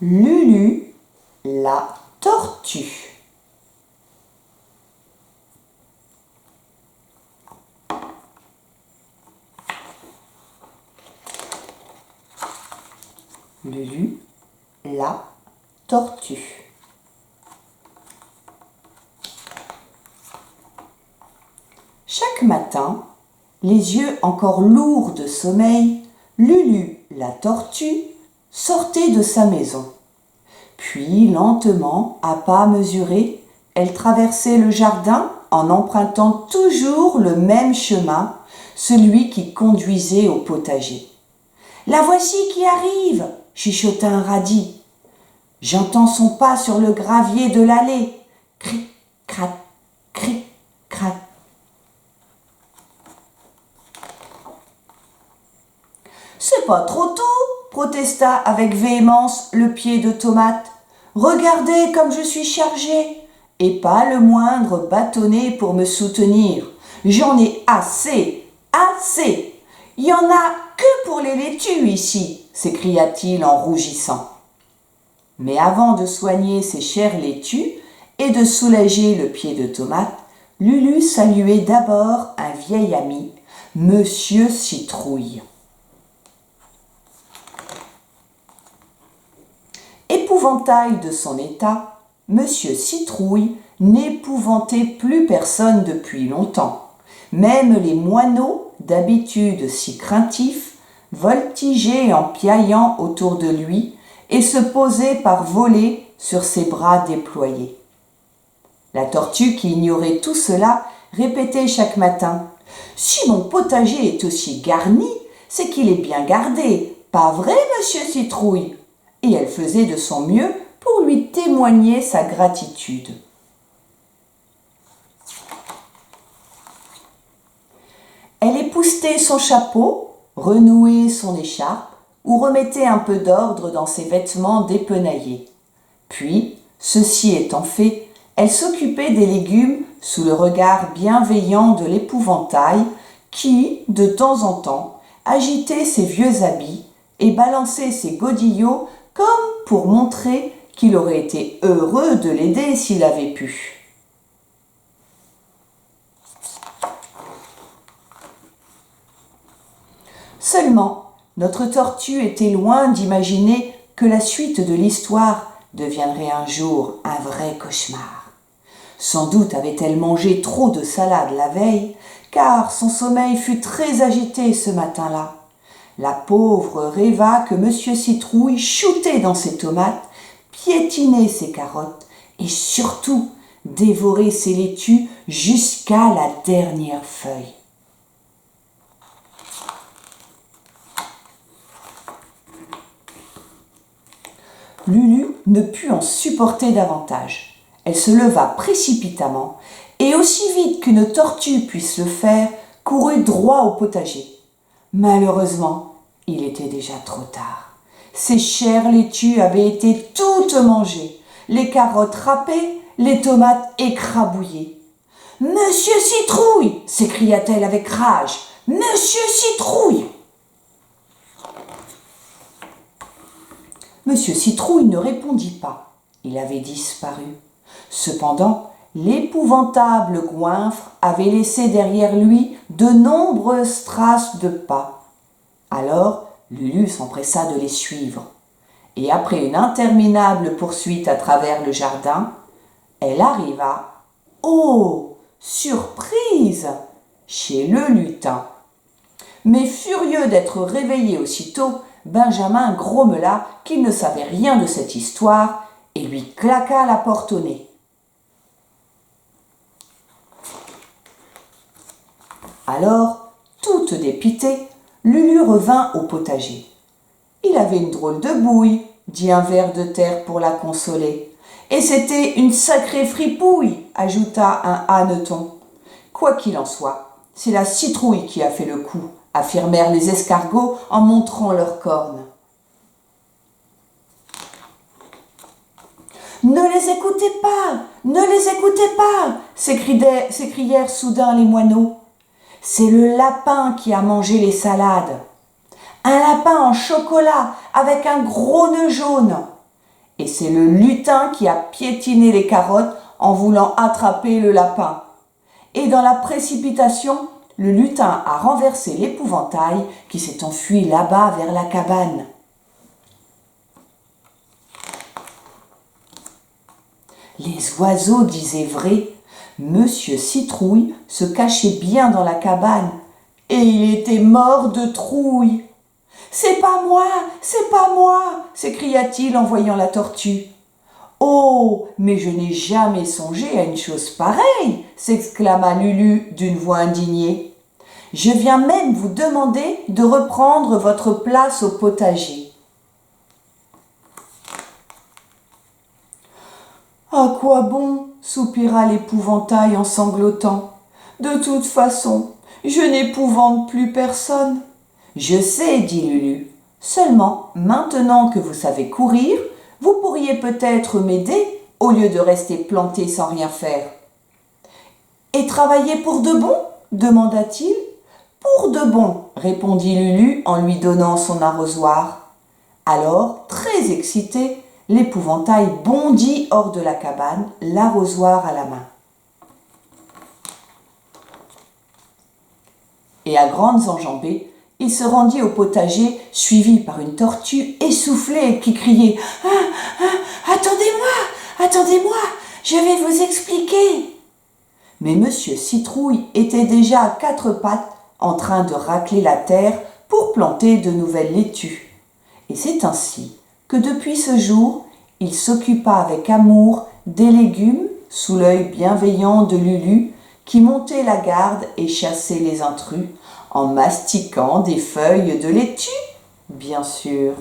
Lulu, la tortue. Lulu, la tortue. Chaque matin, les yeux encore lourds de sommeil, Lulu, la tortue, sortait de sa maison. Puis, lentement, à pas mesurés, elle traversait le jardin en empruntant toujours le même chemin, celui qui conduisait au potager. « La voici qui arrive !» chuchota un radis. « J'entends son pas sur le gravier de l'allée. Cric, crac, cric, crac. » « C'est pas trop tôt !» protesta avec véhémence le pied de tomate. « Regardez comme je suis chargée et pas le moindre bâtonnet pour me soutenir. J'en ai assez, assez. Il y en a que pour les laitues ici !» s'écria-t-il en rougissant. Mais avant de soigner ses chères laitues et de soulager le pied de tomate, Lulu saluait d'abord un vieil ami, Monsieur Citrouille. Épouvantail de son état, Monsieur Citrouille n'épouvantait plus personne depuis longtemps. Même les moineaux, d'habitude si craintifs, voltigeaient en piaillant autour de lui et se posaient par volées sur ses bras déployés. La tortue, qui ignorait tout cela, répétait chaque matin « Si mon potager est aussi garni, c'est qu'il est bien gardé, pas vrai, Monsieur Citrouille ?» Et elle faisait de son mieux pour lui témoigner sa gratitude. Elle époussetait son chapeau, renouait son écharpe ou remettait un peu d'ordre dans ses vêtements dépenaillés. Puis, ceci étant fait, elle s'occupait des légumes sous le regard bienveillant de l'épouvantail qui, de temps en temps, agitait ses vieux habits et balançait ses godillots comme pour montrer qu'il aurait été heureux de l'aider s'il avait pu. Seulement, notre tortue était loin d'imaginer que la suite de l'histoire deviendrait un jour un vrai cauchemar. Sans doute avait-elle mangé trop de salade la veille, car son sommeil fut très agité ce matin-là. La pauvre rêva que Monsieur Citrouille shootait dans ses tomates, piétinait ses carottes et surtout dévorait ses laitues jusqu'à la dernière feuille. Lulu ne put en supporter davantage. Elle se leva précipitamment et aussi vite qu'une tortue puisse le faire, courut droit au potager. Malheureusement, il était déjà trop tard. Ses chères laitues avaient été toutes mangées, les carottes râpées, les tomates écrabouillées. « Monsieur Citrouille !» s'écria-t-elle avec rage. « Monsieur Citrouille !» Monsieur Citrouille ne répondit pas. Il avait disparu. Cependant, l'épouvantable goinfre avait laissé derrière lui de nombreuses traces de pas. Alors, Lulu s'empressa de les suivre. Et après une interminable poursuite à travers le jardin, elle arriva, oh, surprise, chez le lutin. Mais furieux d'être réveillé aussitôt, Benjamin grommela qu'il ne savait rien de cette histoire et lui claqua la porte au nez. Alors, toute dépitée, Lulu revint au potager. « Il avait une drôle de bouille, » dit un ver de terre pour la consoler. « Et c'était une sacrée fripouille, » ajouta un hanneton. « Quoi qu'il en soit, c'est la citrouille qui a fait le coup, » affirmèrent les escargots en montrant leurs cornes. « Ne les écoutez pas, ne les écoutez pas !» s'écrièrent soudain les moineaux. « C'est le lapin qui a mangé les salades. Un lapin en chocolat avec un gros nœud jaune. Et c'est le lutin qui a piétiné les carottes en voulant attraper le lapin. Et dans la précipitation, le lutin a renversé l'épouvantail qui s'est enfui là-bas vers la cabane. Les oiseaux disaient vrai. Monsieur Citrouille se cachait bien dans la cabane et il était mort de trouille. « C'est pas moi, s'écria-t-il en voyant la tortue. « Oh, mais je n'ai jamais songé à une chose pareille, s'exclama Lulu d'une voix indignée. Je viens même vous demander de reprendre votre place au potager. À quoi bon, soupira l'épouvantail en sanglotant. De toute façon, je n'épouvante plus personne. Je sais, dit Lulu. Seulement, maintenant que vous savez courir, vous pourriez peut-être m'aider au lieu de rester planté sans rien faire. Et travailler pour de bon demanda-t-il. Pour de bon, répondit Lulu en lui donnant son arrosoir. Alors, très excité, l'épouvantail bondit hors de la cabane, l'arrosoir à la main. Et à grandes enjambées, il se rendit au potager, suivi par une tortue essoufflée qui criait « Attendez-moi, je vais vous expliquer !» Mais Monsieur Citrouille était déjà à quatre pattes en train de racler la terre pour planter de nouvelles laitues. Et c'est ainsi que depuis ce jour, il s'occupa avec amour des légumes sous l'œil bienveillant de Lulu qui montait la garde et chassait les intrus en mastiquant des feuilles de laitue, bien sûr.